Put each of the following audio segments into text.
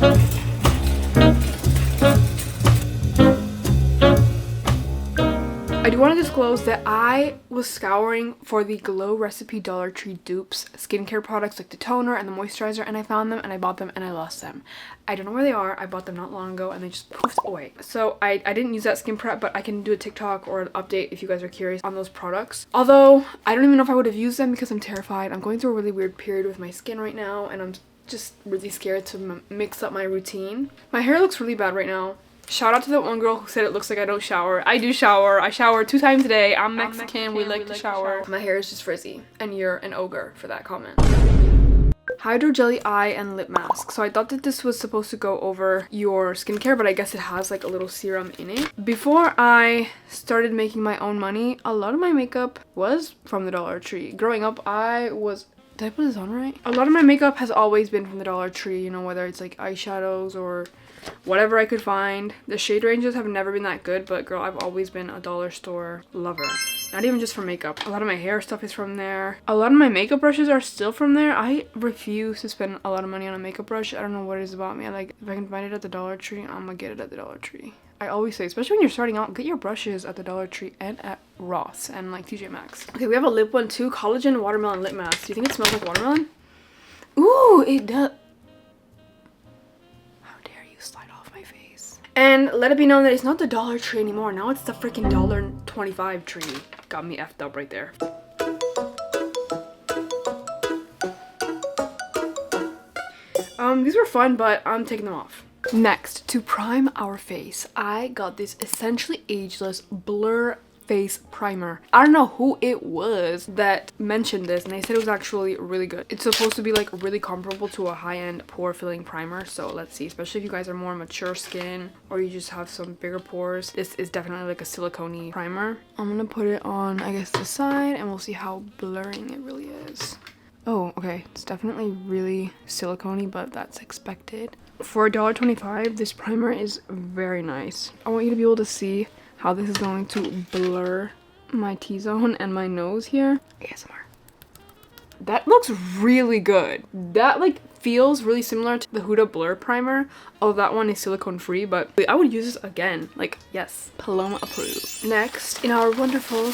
I do want to disclose that I was scouring for the Glow Recipe Dollar Tree dupes skincare products like the toner and the moisturizer, and I found them and I bought them and I lost them. I don't know where they are. I bought them not long ago and they just poofed away. So I didn't use that skin prep, but I can do a TikTok or an update if you guys are curious on those products. Although I don't even know if I would have used them because I'm terrified. I'm going through a really weird period with my skin right now and I'm just really scared to mix up my routine. My hair looks really bad right now. Shout out to that one girl who said it looks like I don't shower. I do shower. I shower 2 times a day. I'm Mexican. We like to shower. My hair is just frizzy. And you're an ogre for that comment. Hydro Jelly Eye and Lip Mask. So I thought that this was supposed to go over your skincare, but I guess it has like a little serum in it. Before I started making my own money, a lot of my makeup was from the Dollar Tree. Growing up, did I put this on right? A lot of my makeup has always been from the Dollar Tree, you know, whether it's like eyeshadows or whatever I could find. The shade ranges have never been that good, but girl, I've always been a dollar store lover. Not even just for makeup. A lot of my hair stuff is from there. A lot of my makeup brushes are still from there. I refuse to spend a lot of money on a makeup brush. I don't know what it is about me. Like, if I can find it at the Dollar Tree, I'm gonna get it at the Dollar Tree. I always say, especially when you're starting out, get your brushes at the Dollar Tree and at Ross and like TJ Maxx. Okay, we have a lip one too. Collagen Watermelon Lip Mask. Do you think it smells like watermelon? Ooh, it does. Slide off my face. And let it be known that it's not the Dollar Tree anymore. Now it's the freaking $1.25 tree. Got me effed up right there. These were fun, but I'm taking them off. Next, to prime our face, I got this essentially ageless blur face primer. I don't know who it was that mentioned this and they said it was actually really good. It's supposed to be like really comparable to a high-end pore filling primer, so let's see, especially if you guys are more mature skin or you just have some bigger pores. This is definitely like a silicone-y primer. I'm gonna put it on, I guess, this side and we'll see how blurring it really is. Oh, okay, it's definitely really silicone-y, but that's expected. For $1.25, this primer is very nice. I want you to be able to see how this is going to blur my T-zone and my nose here. ASMR. That looks really good. That like feels really similar to the Huda Blur primer. Oh, that one is silicone free, but I would use this again. Like, yes, Paloma approved. Next, in our wonderful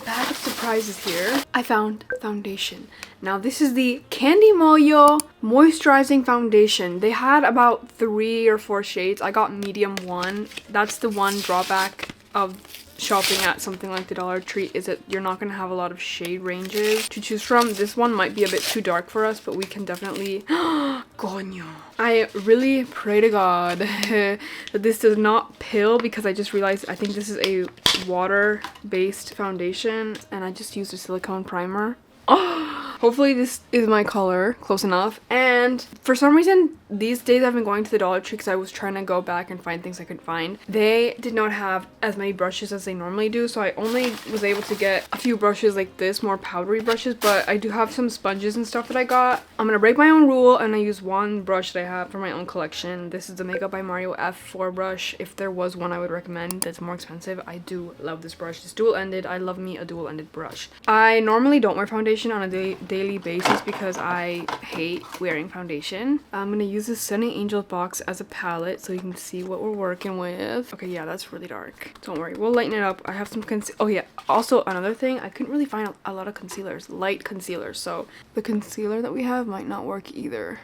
bag of surprises here, I found foundation. Now this is the Candy Moyo moisturizing foundation. They had about 3 or 4 shades. I got medium 1. That's the one drawback of shopping at something like the Dollar Tree, is that you're not gonna have a lot of shade ranges to choose from. This one might be a bit too dark for us, but we can definitely coño. I really pray to God that this does not pill, because I just realized I think this is a water-based foundation and I just used a silicone primer. Hopefully this is my color close enough. And for some reason these days I've been going to the Dollar Tree because I was trying to go back and find things I could find. They did not have as many brushes as they normally do, so I only was able to get a few brushes like this, more powdery brushes, but I do have some sponges and stuff that I got. I'm gonna break my own rule and I use one brush that I have for my own collection. This is the Makeup by Mario F4 brush. If there was one I would recommend that's more expensive, I do love this brush. It's dual-ended. I love me a dual-ended brush. I normally don't wear foundation on a daily basis because I hate wearing foundation. I'm gonna use this Sunny Angel box as a palette so you can see what we're working with. Okay, yeah, that's really dark. Don't worry, we'll lighten it up. I have some oh yeah, also another thing, I couldn't really find a lot of concealers, light concealers, so the concealer that we have might not work either.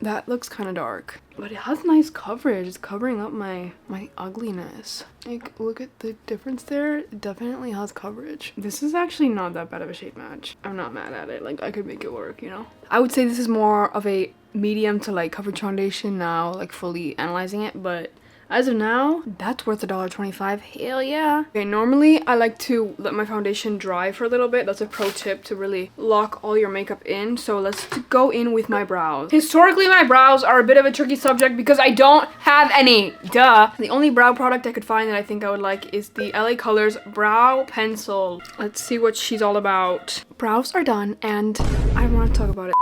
That looks kind of dark, but it has nice coverage. It's covering up my ugliness. Like, look at the difference there. It definitely has coverage. This is actually not that bad of a shade match. I'm not mad at it. Like, I could make it work, you know? I would say this is more of a medium to light coverage foundation now, like fully analyzing it, but as of now, that's worth $1.25. Hell yeah. Okay, normally I like to let my foundation dry for a little bit. That's a pro tip to really lock all your makeup in. So let's go in with my brows. Historically, my brows are a bit of a tricky subject because I don't have any. Duh. The only brow product I could find that I think I would like is the LA Colors Brow Pencil. Let's see what she's all about. Brows are done and I want to talk about it.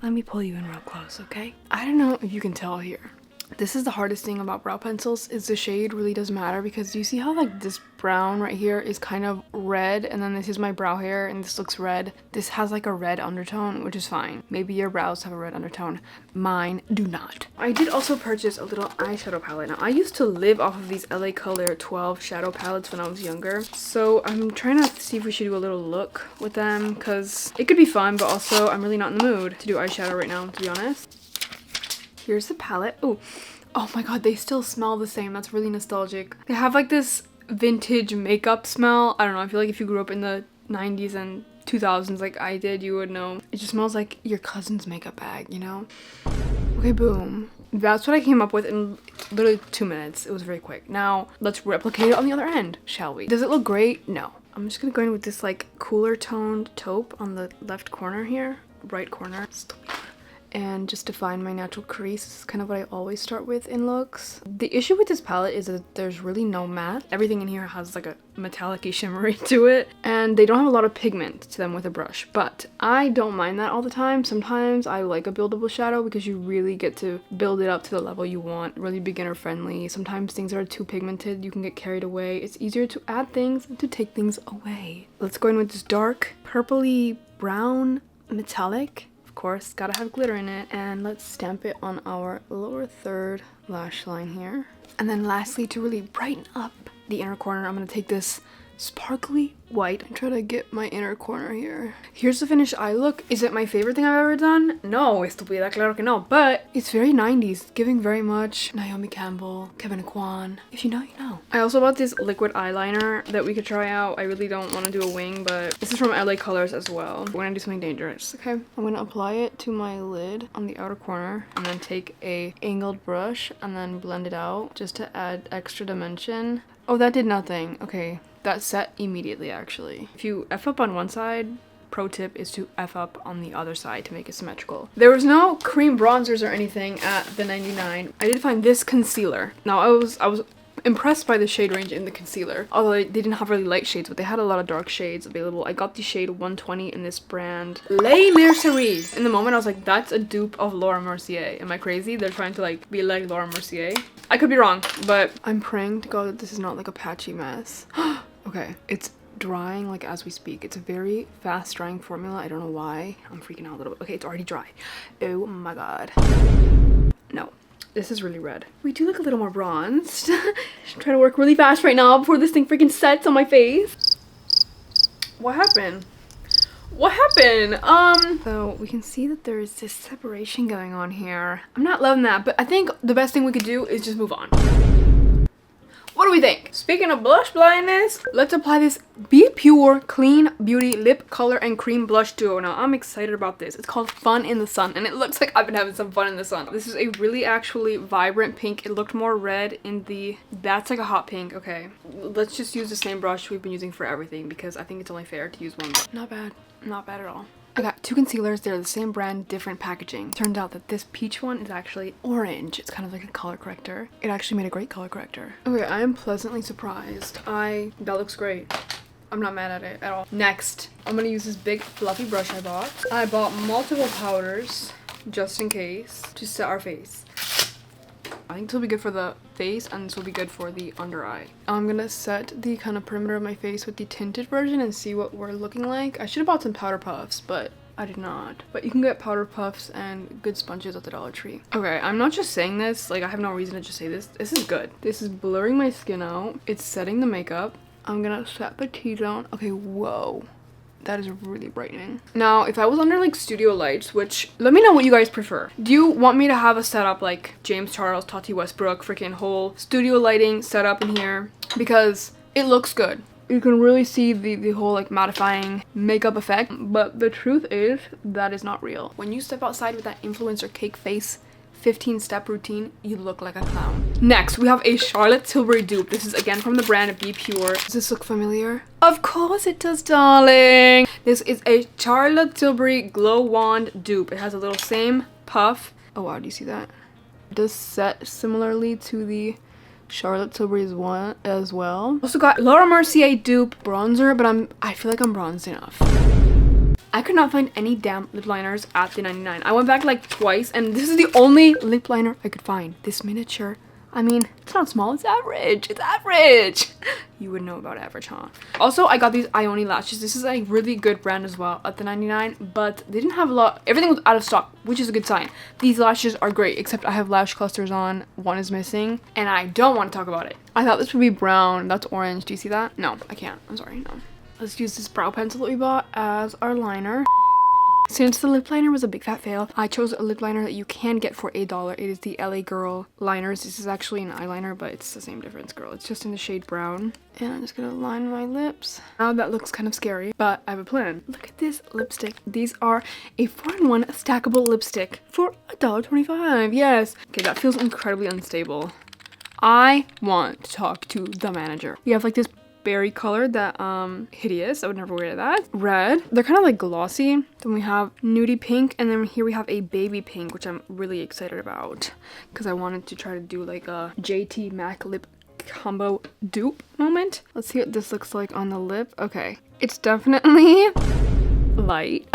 Let me pull you in real close, okay? I don't know if you can tell here. This is the hardest thing about brow pencils, is the shade really does matter, because you see how like this brown right here is kind of red, and then this is my brow hair and this looks red. This has like a red undertone, which is fine. Maybe your brows have a red undertone. Mine do not. I did also purchase a little eyeshadow palette. Now I used to live off of these LA Color 12 shadow palettes when I was younger. So I'm trying to see if we should do a little look with them, because it could be fun, but also I'm really not in the mood to do eyeshadow right now, to be honest. Here's the palette. Oh my god, they still smell the same. That's really nostalgic. They have like this vintage makeup smell. I don't know, I feel like if you grew up in the 90s and 2000s like I did, you would know. It just smells like your cousin's makeup bag, you know? Okay, boom. That's what I came up with in literally 2 minutes. It was very quick. Now, let's replicate it on the other end, shall we? Does it look great? No. I'm just gonna go in with this like cooler toned taupe on the left corner here. Right corner. And just define my natural crease. This is kind of what I always start with in looks. The issue with this palette is that there's really no matte. Everything in here has like a metallic-y shimmery to it, and they don't have a lot of pigment to them with a brush, but I don't mind that all the time. Sometimes I like a buildable shadow because you really get to build it up to the level you want, really beginner friendly. Sometimes things that are too pigmented, you can get carried away. It's easier to add things than to take things away. Let's go in with this dark purpley brown metallic. Of course, gotta have glitter in it. And let's stamp it on our lower third lash line here. And then lastly, to really brighten up the inner corner, I'm gonna take this sparkly white and try to get my inner corner here. Here's the finished eye look. Is it my favorite thing I've ever done? No, estúpida, claro que no. But it's very 90s, giving very much Naomi Campbell, Kevin Kwan. If you know, you know. I also bought this liquid eyeliner that we could try out. I really don't want to do a wing, but this is from LA Colors as well. We're gonna do something dangerous, okay? I'm gonna apply it to my lid on the outer corner and then take a angled brush and then blend it out just to add extra dimension. Oh, that did nothing. Okay. That set immediately, actually. If you F up on one side, pro tip is to F up on the other side to make it symmetrical. There was no cream bronzers or anything at the 99. I did find this concealer. Now, I was impressed by the shade range in the concealer. Although they didn't have really light shades, but they had a lot of dark shades available. I got the shade 120 in this brand, Les Mercerie. In the moment, I was like, that's a dupe of Laura Mercier. Am I crazy? They're trying to like be like Laura Mercier. I could be wrong, but I'm praying to God that this is not like a patchy mess. Okay, it's drying like as we speak. It's a very fast drying formula. I don't know why. I'm freaking out a little bit. Okay, it's already dry. Oh my god. No, this is really red. We do look a little more bronzed. I'm trying to work really fast right now before this thing freaking sets on my face. What happened? What happened? So we can see that there is this separation going on here. I'm not loving that, but I think the best thing we could do is just move on. What do we think? Speaking of blush blindness, let's apply this Be Pure Clean Beauty Lip Color and Cream Blush Duo. Now, I'm excited about this. It's called Fun in the Sun, and it looks like I've been having some fun in the sun. This is a really actually vibrant pink. It looked more red in the... That's like a hot pink. Okay, let's just use the same brush we've been using for everything because I think it's only fair to use one. Not bad. Not bad at all. I got two concealers. They're the same brand, different packaging. Turns out that this peach one is actually orange. It's kind of like a color corrector. It actually made a great color corrector. Okay, I am pleasantly surprised. That looks great. I'm not mad at it at all. Next, I'm gonna use this big fluffy brush I bought. I bought multiple powders just in case to set our face. I think this will be good for the face and this will be good for the under eye. I'm gonna set the kind of perimeter of my face with the tinted version and see what we're looking like. I should have bought some powder puffs, but I did not. But you can get powder puffs and good sponges at the Dollar Tree. Okay, I'm not just saying this, like I have no reason to just say this. This is good. This is blurring my skin out. It's setting the makeup. I'm gonna set the T-zone. Okay, whoa. That is really brightening. Now, if I was under like studio lights, which let me know what you guys prefer. Do you want me to have a setup like James Charles, Tati Westbrook, freaking whole studio lighting setup in here? Because it looks good. You can really see the whole like mattifying makeup effect, but the truth is that is not real. When you step outside with that influencer cake face 15-step routine, you look like a clown. Next, we have a Charlotte Tilbury dupe. This is again from the brand Be Pure. Does this look familiar? Of course it does, darling. This is a Charlotte Tilbury Glow Wand dupe. It has a little same puff. Oh wow, do you see that? It does set similarly to the Charlotte Tilbury's one as well. Also got Laura Mercier dupe bronzer, but I feel like I'm bronzed enough. I could not find any damn lip liners at the 99. I went back like twice and this is the only lip liner I could find. This miniature, I mean, it's not small, it's average. It's average. You would know about average, huh? Also, I got these Ioni lashes. This is a really good brand as well at the 99, but they didn't have a lot. Everything was out of stock, which is a good sign. These lashes are great, except I have lash clusters on. One is missing, and I don't want to talk about it. I thought this would be brown. That's orange. Do you see that? No, I can't. I'm sorry, no. Let's use this brow pencil that we bought as our liner. Since the lip liner was a big fat fail, I chose a lip liner that you can get for $1. It is the LA Girl liners. This is actually an eyeliner, but it's the same difference, girl. It's just in the shade brown. And I'm just gonna line my lips. Now that looks kind of scary, but I have a plan. Look at this lipstick. These are a 4-in-1 stackable lipstick for $1.25. Yes. Okay, that feels incredibly unstable. I want to talk to the manager. We have like this berry color that hideous. I would never wear that. Red, they're kind of like glossy. Then we have nudie pink, and then here we have a baby pink, which I'm really excited about because I wanted to try to do like a JT MAC lip combo dupe moment. Let's see what this looks like on the lip. Okay, it's definitely light.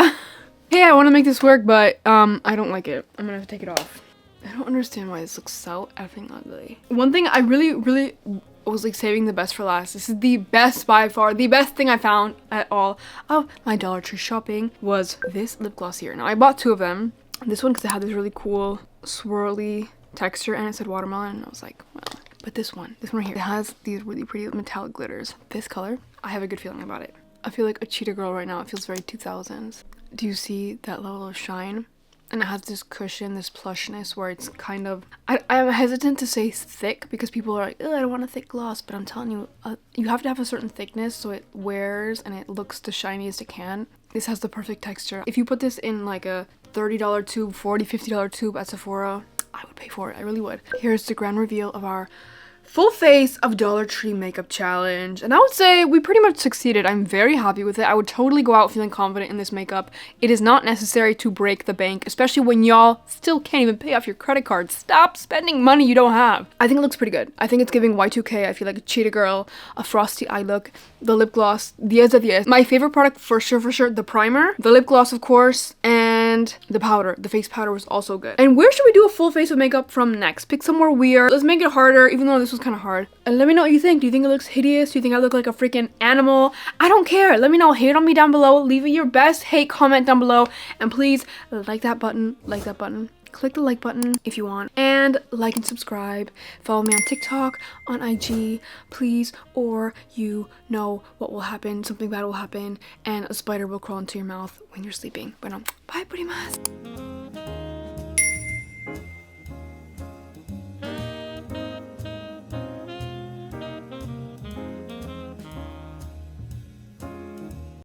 Hey, I want to make this work, but I don't like it. I'm gonna have to take it off. I don't understand why this looks so effing ugly. One thing I really was like saving the best for last. This is the best by far. The best thing I found at all of my Dollar Tree shopping was this lip gloss here. Now I bought 2 of them. This one because it had this really cool swirly texture and it said watermelon, and I was like, well. But this one right here, it has these really pretty metallic glitters. This color, I have a good feeling about it. I feel like a cheetah girl right now. It feels very 2000s. Do you see that level of shine? And it has this cushion, this plushness where it's kind of... I'm hesitant to say thick because people are like, I don't want a thick gloss. But I'm telling you, you have to have a certain thickness so it wears and it looks the shiniest it can. This has the perfect texture. If you put this in like a $30 tube, $40, $50 tube at Sephora, I would pay for it. I really would. Here's the grand reveal of our full face of Dollar Tree makeup challenge, and I would say we pretty much succeeded. I'm very happy with it. I would totally go out feeling confident in this makeup. It is not necessary to break the bank, especially when y'all still can't even pay off your credit card. Stop spending money you don't have. I think it looks pretty good. I think it's giving Y2K. I feel like a cheetah girl, a frosty eye look, the lip gloss, 10 de 10. My favorite product for sure, the primer, the lip gloss of course, and the powder. The face powder was also good. And where should we do a full face of makeup from next? Pick somewhere weird. Let's make it harder, even though this was kind of hard. And let me know what you think. Do you think it looks hideous? Do you think I look like a freaking animal? I don't care. Let me know. Hate on me down below. Leave your best hate comment down below. And please like that button. Like that button. Click the like button if you want. And like and subscribe. Follow me on TikTok, on IG, please. Or you know what will happen. Something bad will happen. And a spider will crawl into your mouth when you're sleeping. But bye, Primas.